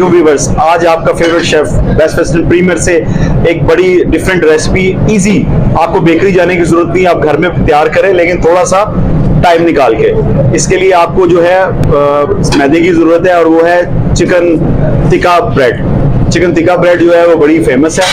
Viewers, आज आपका favourite chef Best Western Premier से एक बड़ी डिफरेंट रेसिपी, इजी, आपको बेकरी जाने की जरूरत नहीं, आप घर में तैयार करें लेकिन थोड़ा सा टाइम निकाल के। इसके लिए आपको जो है मैदे की जरूरत है और वो है chicken tikka bread. Chicken tikka bread जो है वो बड़ी फेमस है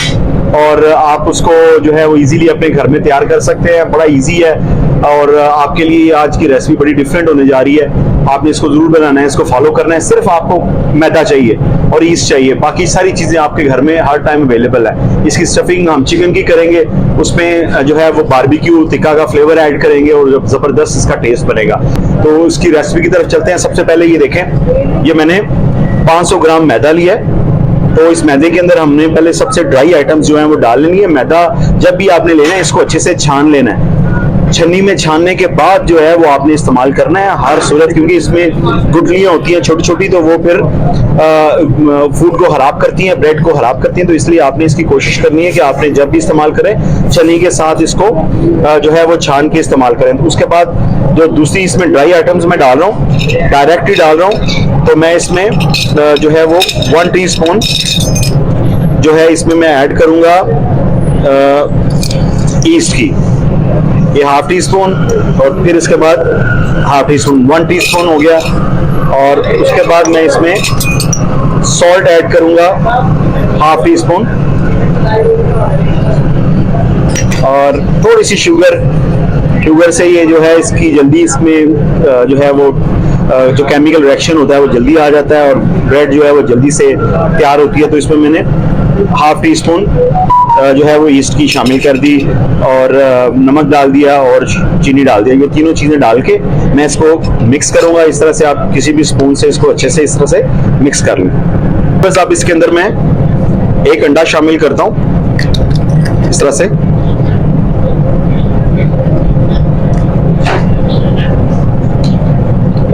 और आप उसको जो है वो इजीली अपने घर में तैयार कर सकते हैं, बड़ा इजी है और आपके लिए आज की रेसिपी बड़ी डिफरेंट होने जा रही है। आपने इसको जरूर बनाना है, इसको फॉलो करना है। सिर्फ आपको मैदा चाहिए और ईस्ट चाहिए, बाकी सारी चीजें आपके घर में हर टाइम अवेलेबल है। इसकी स्टफिंग हम चिकन की करेंगे, उसमें जो है वो बारबेक्यू टिक्का का फ्लेवर ऐड करेंगे और जबरदस्त इसका टेस्ट बनेगा। तो इसकी रेसिपी की तरफ चलते हैं। सबसे पहले ये देखें, ये मैंने 500 ग्राम मैदा लिया है। तो इस मैदे के अंदर हमने पहले सबसे ड्राई आइटम्स जो हैं वो डाल लेनी है। मैदा जब भी आपने लेना है इसको अच्छे से छान लेना है। छन्नी में छानने के बाद जो है वो आपने इस्तेमाल करना है हर सूरत, क्योंकि इसमें गुठलियां होती हैं छोटी छोटी, तो वो फिर फूड को खराब करती हैं, ब्रेड को खराब करती हैं। तो इसलिए आपने इसकी कोशिश करनी है कि आपने जब भी इस्तेमाल करें छन्नी के साथ इसको जो है वो छान के इस्तेमाल करें। उसके बाद जो दूसरी इसमें ड्राई आइटम्स मैं डाल रहा हूँ, डायरेक्ट ही डाल रहा हूँ, तो मैं इसमें जो है वो 1 टीस्पून जो है इसमें मैं ऐड करूंगा ईस्ट की, ये ½ टीस्पून, और फिर इसके बाद ½ टीस्पून, 1 टीस्पून हो गया। और उसके बाद मैं इसमें सॉल्ट ऐड करूंगा ½ टीस्पून और थोड़ी सी शुगर से ये जो है इसकी जल्दी इसमें जो है वो जो केमिकल रिएक्शन होता है वो जल्दी आ जाता है और ब्रेड जो है वो जल्दी से तैयार होती है। तो इसमें मैंने ½ टीस्पून जो है वो ईस्ट की शामिल कर दी और नमक डाल दिया और चीनी डाल दिया। ये तीनों चीजें डाल के मैं इसको मिक्स करूंगा। इस तरह से आप किसी भी स्पून से इसको अच्छे से इस तरह से मिक्स कर लें। बस अब इसके अंदर मैं 1 अंडा शामिल करता हूं इस तरह से,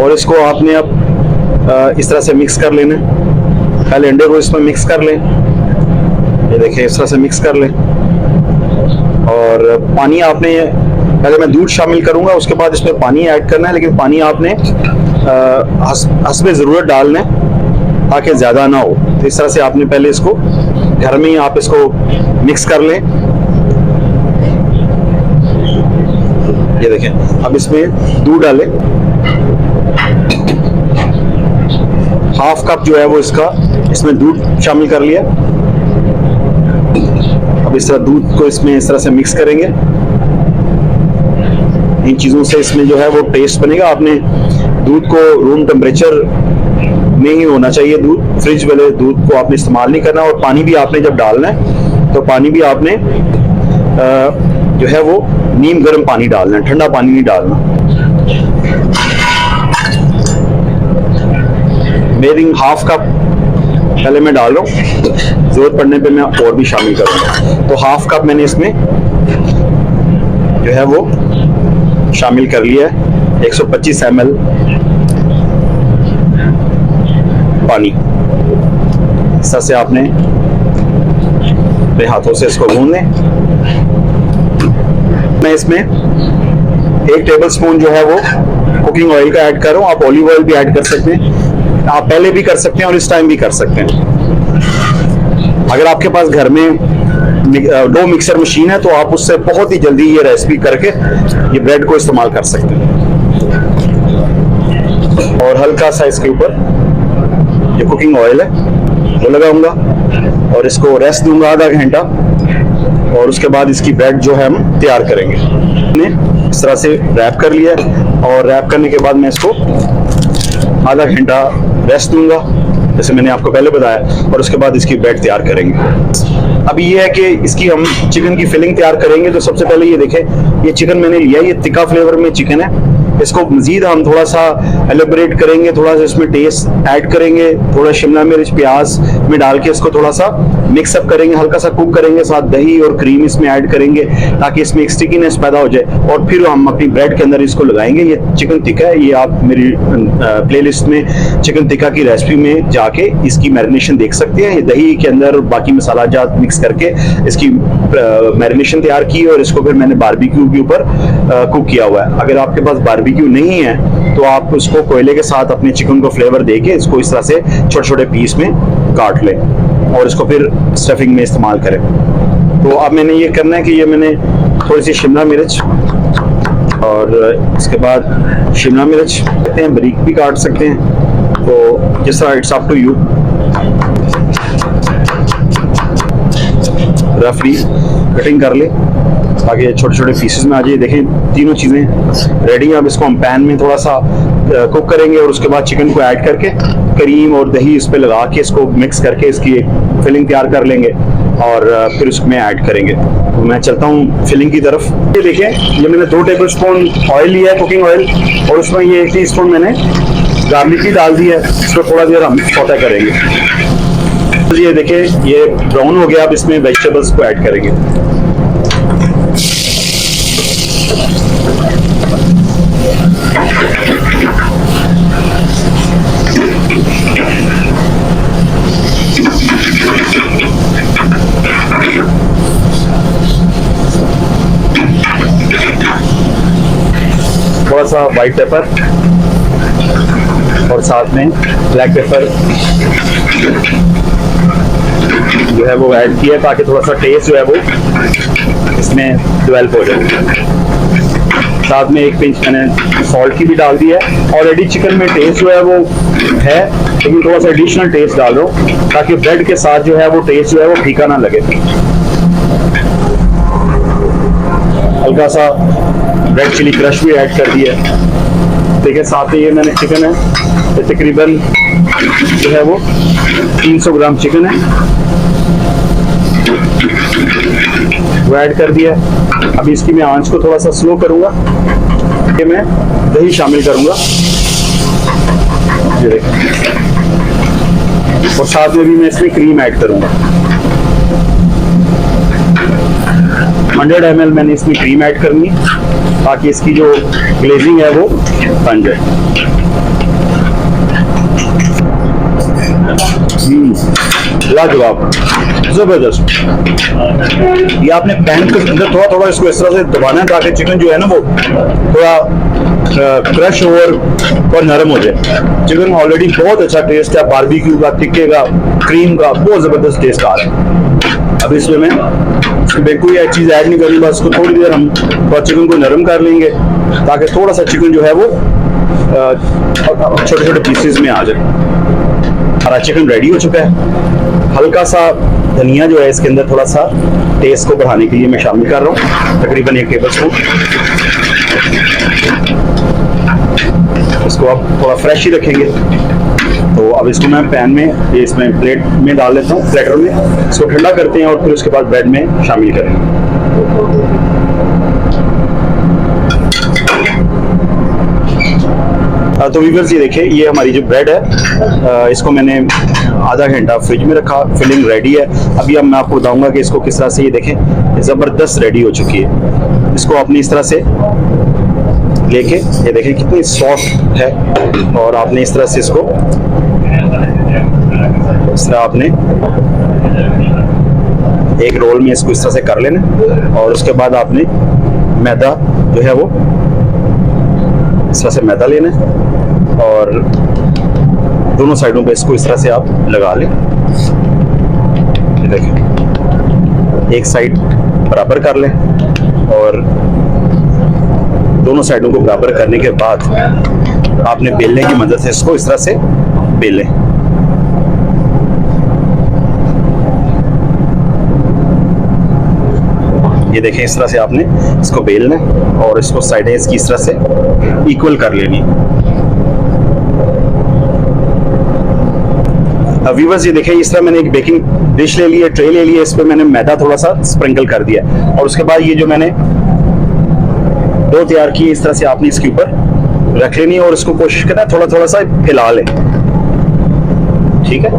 और इसको आपने अब इस तरह से मिक्स कर लेना। पहले अंडे को इसमें मिक्स कर लें, ये देखिए इस तरह से मिक्स कर लें। और पानी आपने, पहले मैं दूध शामिल करूंगा, उसके बाद इसमें पानी ऐड करना है, लेकिन पानी आपने हस्बे ज़रूरत डालना है ताकि ज़्यादा ना हो। तो इस तरह से आपने पहले इसको घर में ही आप इसको मिक्स कर लें। ये देखें, अब इसमें दूध डालें, ½ कप जो है वो इसमें दूध शामिल कर लिया। अब इस तरह दूध को इसमें इस तरह से मिक्स करेंगे। इन चीजों से इसमें जो है वो टेस्ट बनेगा। आपने दूध को रूम टेम्परेचर में ही होना चाहिए, दूध फ्रिज वाले दूध को आपने इस्तेमाल नहीं करना। और पानी भी आपने जब डालना है तो पानी भी आपने जो है वो नीम गर्म पानी डालना है, ठंडा पानी नहीं डालना। मेरी ½ कप पहले मैं डाल रहा हूँ, जरूरत पड़ने पे मैं और भी शामिल करूँगा। तो ½ कप मैंने इसमें जो है वो शामिल कर लिया है। 125 ml पानी, इस तरह से आपने अपने हाथों से इसको गूंद लें। मैं इसमें 1 टेबलस्पून जो है वो कुकिंग ऑयल का ऐड कर रहा हूँ। आप ऑलिव ऑयल भी ऐड कर सकते हैं, आप पहले भी कर सकते हैं और इस टाइम भी कर सकते हैं। अगर आपके पास घर में डो मिक्सर मशीन है तो आप उससे बहुत ही जल्दी ये रेसिपी करके ये ब्रेड को इस्तेमाल कर सकते हैं। और हल्का सा इसके ऊपर ये कुकिंग ऑयल है वो लगाऊंगा और इसको रेस्ट दूंगा आधा घंटा, और उसके बाद इसकी ब्रेड जो है हम तैयार करेंगे। मैंने इस तरह से रैप कर लिया और रैप करने के बाद मैं इसको आधा घंटा रेस्ट दूंगा, जैसे मैंने आपको पहले बताया, और उसके बाद इसकी ब्रेड तैयार करेंगे। अभी ये है कि इसकी हम चिकन की फिलिंग तैयार करेंगे। तो सबसे पहले ये देखें, ये चिकन मैंने लिया, ये तिक्का फ्लेवर में चिकन है। इसको मजीद हम थोड़ा सा एलिब्रेट करेंगे, थोड़ा सा इसमें टेस्ट ऐड करेंगे, थोड़ा शिमला मिर्च प्याज में डाल के इसको थोड़ा सा मिक्सअप करेंगे, हल्का सा कुक करेंगे, साथ दही और क्रीम इसमें ऐड करेंगे ताकि इसमें एक स्टिकीनेस पैदा हो जाए। और फिर हम अपनी ब्रेड के अंदर इसको लगाएंगे। ये चिकन टिक्का है, ये आप मेरी प्लेलिस्ट में चिकन टिक्का की रेसिपी में जाके इसकी मैरिनेशन देख सकते हैं। ये दही के अंदर बाकी मसाला जात मिक्स करके इसकी मैरिनेशन तैयार की और इसको फिर मैंने बारबेक्यू के ऊपर कुक किया हुआ है। अगर आपके पास बारबेक्यू नहीं है तो आप उसको कोयले के साथ अपने चिकन को फ्लेवर देके इसको इस तरह से छोटे छोटे पीस में काट लें और इसको फिर स्टफिंग में इस्तेमाल करें। तो अब मैंने ये करना है कि ये मैंने थोड़ी सी शिमला मिर्च और इसके बाद शिमला मिर्च कहते हैं, बारीक भी काट सकते हैं, तो जिस तरह इट्स अप टू यू। रफली कटिंग कर ले ताकि छोटे छोटे पीसेस में आ जाए। देखें तीनों चीज़ें रेडी हैं। अब इसको हम पैन में थोड़ा सा कुक करेंगे और उसके बाद चिकन को ऐड करके क्रीम और दही इस पे लगा के इसको मिक्स करके इसकी एक फिलिंग तैयार कर लेंगे और फिर उसमें ऐड करेंगे। तो मैं चलता हूँ फिलिंग की तरफ। ये देखिए, ये मैंने 2 टेबल स्पून ऑयल लिया है, कुकिंग ऑयल, और उसमें ये 1 टीस्पून मैंने गार्लिक की डाल दी है। इसको थोड़ा देर हम सौते करेंगे। ये देखिए ये ब्राउन हो गया। अब इसमें वेजिटेबल्स को ऐड करेंगे। थोड़ा सा वाइट पेपर और साथ में ब्लैक पेपर जो है वो ऐड किया ताकि थोड़ा सा टेस्ट जो है वो इसमें डेवलप हो जाए। साथ में 1 पिंच मैंने सॉल्ट की भी डाल दी है। ऑलरेडी चिकन में टेस्ट जो है वो है, लेकिन थोड़ा सा एडिशनल टेस्ट डाल दो ताकि ब्रेड के साथ जो है वो टेस्ट जो है वो फीका ना लगे। हल्का सा रेड चिली क्रश भी ऐड कर दिया है। देखिए साथ में ये मैंने चिकन है, ये तकरीबन जो है वो 300 ग्राम चिकन है, वो ऐड कर दिया है। अभी इसकी मैं आंच को थोड़ा सा स्लो करूंगा। ये मैं दही शामिल करूंगा, ये देखिए, और साथ में भी मैं इसमें क्रीम ऐड करूंगा। 100 ml मैंने इसमें क्रीम ऐड करनी है ताकि इसकी जो ग्लेजिंग है वो बन जाए। लाजवाब, जबरदस्त। ये आपने पैन के अंदर थोड़ा थोड़ा इसको इस तरह से दबाना है ताकि चिकन जो है ना वो थोड़ा क्रश और नरम हो जाए। चिकन ऑलरेडी बहुत अच्छा टेस्ट है, बारबेक्यू का, टिक्के का, क्रीम का, बहुत जबरदस्त टेस्ट आ रहा है। अब इसमें मैं कोई चीज़ ऐड नहीं करूँगा। इसको थोड़ी देर हम थोड़ा चिकन को नरम कर लेंगे ताकि थोड़ा सा चिकन जो है वो छोटे छोटे पीसेस में आ जाए। हमारा चिकन रेडी हो चुका है। हल्का सा धनिया जो है इसके अंदर थोड़ा सा टेस्ट को बढ़ाने के लिए मैं शामिल कर रहा हूँ, तकरीबन 1 टेबल स्पून। इसको आप थोड़ा फ्रेश ही रखेंगे। तो अब इसको मैं पैन में, ये इसमें प्लेट में डाल लेता हूँ, प्लेटर में। इसको ठंडा करते हैं और फिर उसके बाद ब्रेड में शामिल करेंगे। तो व्यूअर्स ये देखिए, ये हमारी जो ब्रेड है इसको मैंने आधा घंटा फ्रिज में रखा, फिलिंग रेडी है। अभी अब मैं आपको बताऊंगा कि इसको किस तरह से, ये देखें ज़बरदस्त रेडी हो चुकी है। इसको आपने इस तरह से लेके, ये देखें कितनी सॉफ्ट है, और आपने इस तरह से इसको इस तरह आपने एक रोल में इसको इस तरह से कर लेना, और उसके बाद आपने मैदा जो है वो इस तरह से मैदा लेना है और दोनों साइडों पे इसको इस तरह से आप लगा लें। ये देखें, एक साइड बराबर कर लें और दोनों साइडों को बराबर करने के बाद आपने बेलने की मदद से इसको इस तरह से बेलें। ये देखें, इस तरह से आपने इसको बेलना और इसको साइडें इसकी इस तरह से इक्वल कर लेनी। व्यूअर्स ये देखें, इस तरह मैंने एक बेकिंग डिश ले ली है, ट्रे ले ली है, इस पर मैंने मैदा थोड़ा सा स्प्रिंकल कर दिया और उसके बाद ये जो मैंने डो तैयार की इस तरह से आपने इसके ऊपर रख लेनी है और इसको कोशिश करना है थोड़ा थोड़ा सा फैला लें। ठीक है,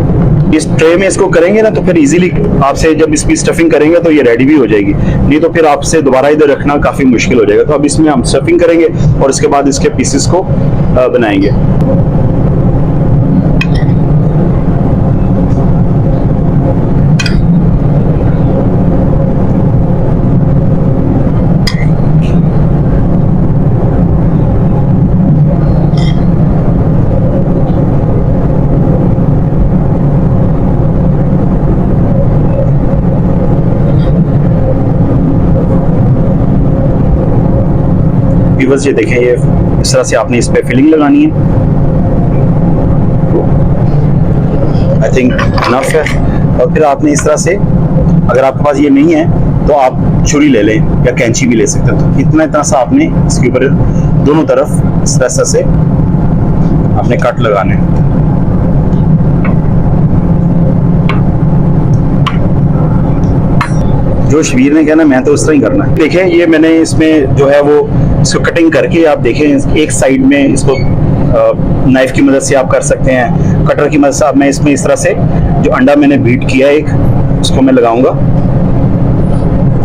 इस ट्रे में इसको करेंगे ना तो फिर इजीली आपसे जब इसकी स्टफिंग करेंगे तो ये रेडी भी हो जाएगी, नहीं तो फिर आपसे दोबारा इधर रखना काफी मुश्किल हो जाएगा। तो अब इसमें हम स्टफिंग करेंगे और इसके बाद इसके पीसेस को बनाएंगे। व्यूअर्स ये देखें, ये इस तरह से आपने इस पे फिलिंग लगानी है। आई थिंक इनफ है। और फिर आपने इस तरह से, अगर आपके पास ये नहीं है तो आप छुरी ले लें या कैंची भी ले सकते हो। तो इतना सा आपने इसके ऊपर दोनों तरफ इस तरह से आपने कट लगाने हैं। जो शबीर ने कहना मैं तो उस तरह ही करना है। देखें ये मैंने इसमें जो है वो इसको कटिंग करके, आप देखें एक साइड में इसको नाइफ की मदद से आप कर सकते हैं, कटर की मदद से। मैं इसमें इस तरह से जो अंडा मैंने बीट किया एक, उसको मैं लगाऊंगा।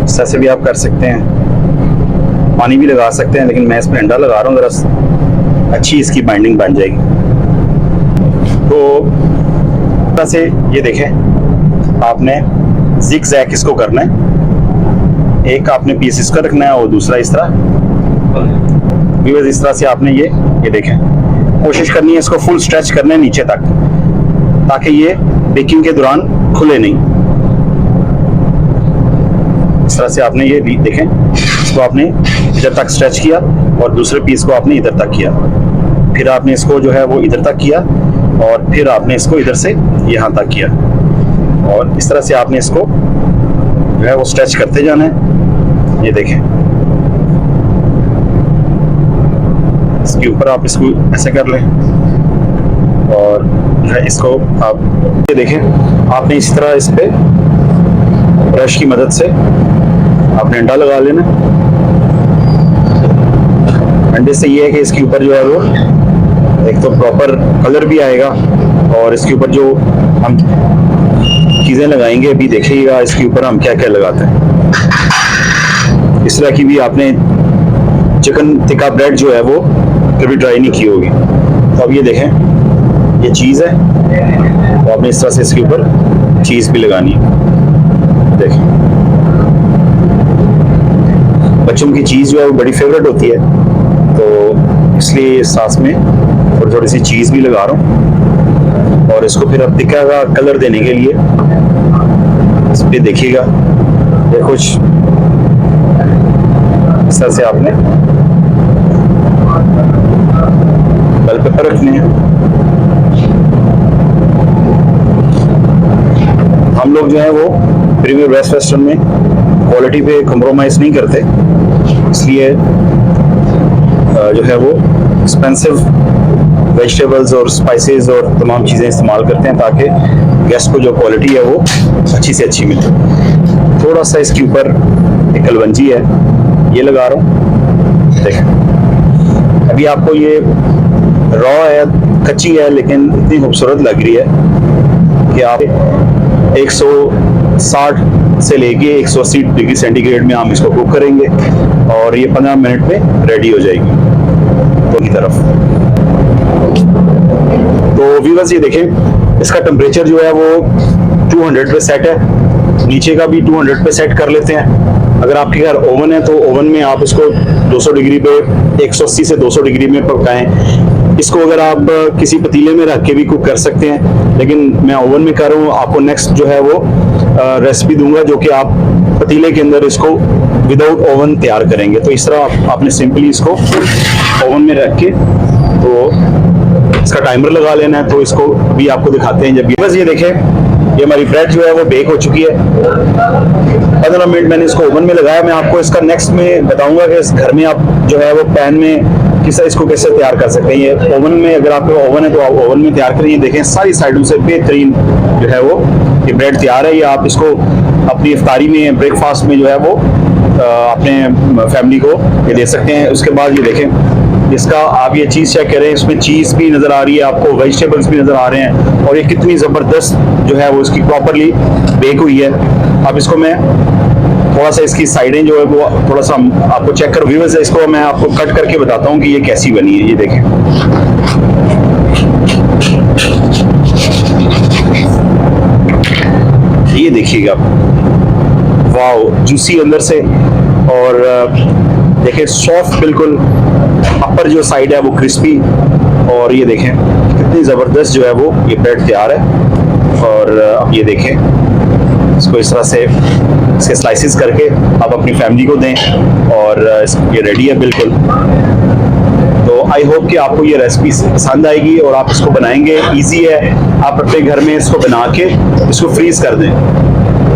इस तरह से भी आप कर सकते हैं, पानी भी लगा सकते हैं, लेकिन मैं इसमें अंडा लगा रहा हूँ, जरा अच्छी इसकी बाइंडिंग बन जाएगी। तो इस तरह से ये देखें, आपने जिग जैग इसको करना है। एक आपने पीस इसका रखना है और दूसरा इस तरह। इस तरह से आपने ये देखें, कोशिश करनी है इसको फुल स्ट्रेच करना है नीचे तक, ताकि ये बेकिंग के दौरान खुले नहीं। इस तरह से आपने ये देखें, इसको आपने इधर तक स्ट्रेच किया और दूसरे पीस को आपने इधर तक किया, फिर आपने इसको जो है वो इधर तक किया और फिर आपने इसको इधर से यहाँ तक किया, और इस तरह से आपने इसको जो है वो स्ट्रेच करते जाना है। ये देखें, इसके ऊपर आप इसको ऐसे कर लें और जो है इसको आप ये देखें, आपने इस तरह इस पे ब्रश की मदद से आपने अंडा लगा लेना। अंडे से ये है कि इसके ऊपर जो है वो एक तो प्रॉपर कलर भी आएगा, और इसके ऊपर जो हम चीज़ें लगाएंगे अभी देखिएगा इसके ऊपर हम क्या क्या लगाते हैं। इस तरह की भी आपने चिकन टिक्का ब्रेड जो है वो कभी ट्राई नहीं की होगी। तो अब ये देखें, ये चीज़ है, तो आपने इस तरह से इसके ऊपर चीज़ भी लगानी है। देखें, बच्चों की चीज़ जो है वो बड़ी फेवरेट होती है, तो इसलिए इस सास में थोड़ी सी चीज़ भी लगा रहा हूँ। और इसको फिर अब टिक्का का कलर देने के लिए इस पे देखिएगा, ये कुछ इस तरह से आपने बेल पेपर रखने हैं। हम लोग जो है वो प्रीमियर वेस्ट वेस्टर्न में क्वालिटी पे कॉम्प्रोमाइज़ नहीं करते, इसलिए जो है वो एक्सपेंसिव वेजिटेबल्स और स्पाइसेस और तमाम चीज़ें इस्तेमाल करते हैं, ताकि गेस्ट को जो क्वालिटी है वो अच्छी से अच्छी मिले। थोड़ा सा इसके ऊपर एक कलवंजी है, ये लगा रहा हूँ। देखें, अभी आपको ये रॉ है, कच्ची है, लेकिन इतनी खूबसूरत लग रही है कि आप 160 से लेके 180 डिग्री सेंटीग्रेड में हम इसको कुक करेंगे और ये 15 मिनट में रेडी हो जाएगी। तो की तरफ तो व्यूअर्स ये देखें, इसका टेम्परेचर जो है वो 200 पे सेट है, नीचे का भी 200 पे सेट कर लेते हैं। अगर आपके घर ओवन है तो ओवन में आप इसको 200 डिग्री पे 180 से 200 डिग्री में पकाएं। इसको अगर आप किसी पतीले में रख के भी कुक कर सकते हैं, लेकिन मैं ओवन में कर रहा हूँ। आपको नेक्स्ट जो है वो रेसिपी दूंगा जो कि आप पतीले के अंदर इसको विदाउट ओवन तैयार करेंगे। तो इस तरह आपने सिंपली इसको ओवन में रख के तो इसका टाइमर लगा लेना है। तो इसको भी आपको दिखाते हैं जब बस ये देखें, ये हमारी ब्रेड जो है वो बेक हो चुकी है। 15 मिनट मैंने इसको ओवन में लगाया। मैं आपको इसका नेक्स्ट में बताऊंगा कि इस घर में आप जो है वो पैन में इसको कैसे तैयार कर सकते हैं। ये ओवन में, अगर आपके ओवन है तो आप ओवन में तैयार करें। देखें सारी साइडों से बेहतरीन जो है वो ये ब्रेड तैयार है। ये आप इसको अपनी इफ्तारी में, ब्रेकफास्ट में जो है वो अपने फैमिली को ये दे सकते हैं। उसके बाद ये देखें, इसका आप ये चीज़ चेक करें, इसमें चीज़ भी नज़र आ रही है आपको, वेजिटेबल्स भी नज़र आ रहे हैं, और ये कितनी ज़बरदस्त जो है वो इसकी प्रॉपरली बेक हुई है। अब इसको मैं थोड़ा सा इसकी साइडें जो है वो थोड़ा सा आपको चेक कर व्यूअर्स, इसको मैं आपको कट करके बताता हूँ कि ये कैसी बनी है। ये देखें, ये देखिएगा, वाओ, जूसी अंदर से, और देखें सॉफ्ट बिल्कुल, अपर जो साइड है वो क्रिस्पी, और ये देखें कितनी ज़बरदस्त जो है वो ये ब्रेड तैयार है। और अब ये देखें, इसको इस तरह से इसके स्लाइसेस करके आप अपनी फैमिली को दें, और ये रेडी है बिल्कुल। आई होप कि आपको ये रेसिपी पसंद आएगी और आप इसको बनाएंगे। इजी है, आप अपने घर में इसको बना के इसको फ्रीज कर दें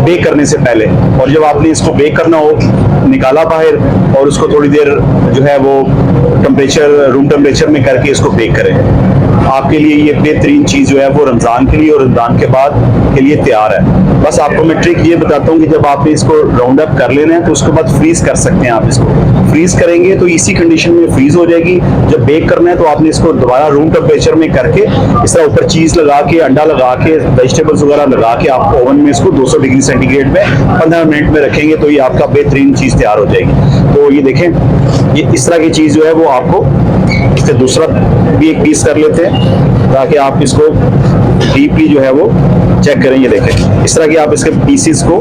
बेक करने से पहले, और जब आपने इसको बेक करना हो निकाला बाहर और उसको थोड़ी देर जो है वो रूम टेम्परेचर में करके इसको बेक करें। आपके लिए ये बेहतरीन चीज़ जो है वो रमज़ान के लिए और रमज़ान के बाद के लिए तैयार है। बस आपको मैं ट्रिक ये बताता हूँ कि जब आपने इसको राउंड अप कर लेना है तो उसके बाद फ्रीज कर सकते हैं। आप इसको फ्रीज करेंगे तो इसी कंडीशन में फ्रीज हो जाएगी। जब बेक करना है तो आपने इसको दोबारा रूम टेम्परेचर में करके इस तरह ऊपर चीज़ लगा के, अंडा लगा के, वेजिटेबल्स वगैरह लगा के आप ओवन में इसको 200 डिग्री सेंटीग्रेड में 15 मिनट में रखेंगे तो ये आपका बेहतरीन चीज़ तैयार हो जाएगी। तो ये देखें, ये इस तरह की चीज़ जो है वो आपको इससे दूसरा भी एक पीस कर लेते हैं ताकि आप इसको डीपली जो है वो चेक करें। ये देखें, इस तरह के आप इसके पीसीस को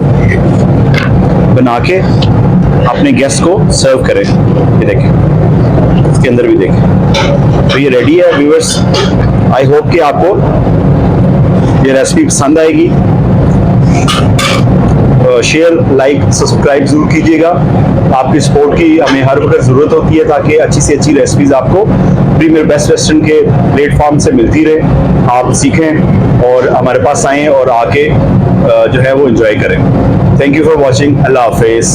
बना के अपने गेस्ट को सर्व करें। ये देखें, इसके अंदर भी देखें। तो ये रेडी है व्यूअर्स। आई होप कि आपको ये रेसिपी पसंद आएगी। शेयर, लाइक, सब्सक्राइब जरूर कीजिएगा। आपकी सपोर्ट की हमें हर वक्त ज़रूरत होती है ताकि अच्छी से अच्छी रेसिपीज़ आपको प्रीमियर बेस्ट वेस्टर्न के प्लेटफॉर्म से मिलती रहे। आप सीखें और हमारे पास आएँ और आके जो है वो एंजॉय करें। Thank you for watching. अल्लाह हाफिज़।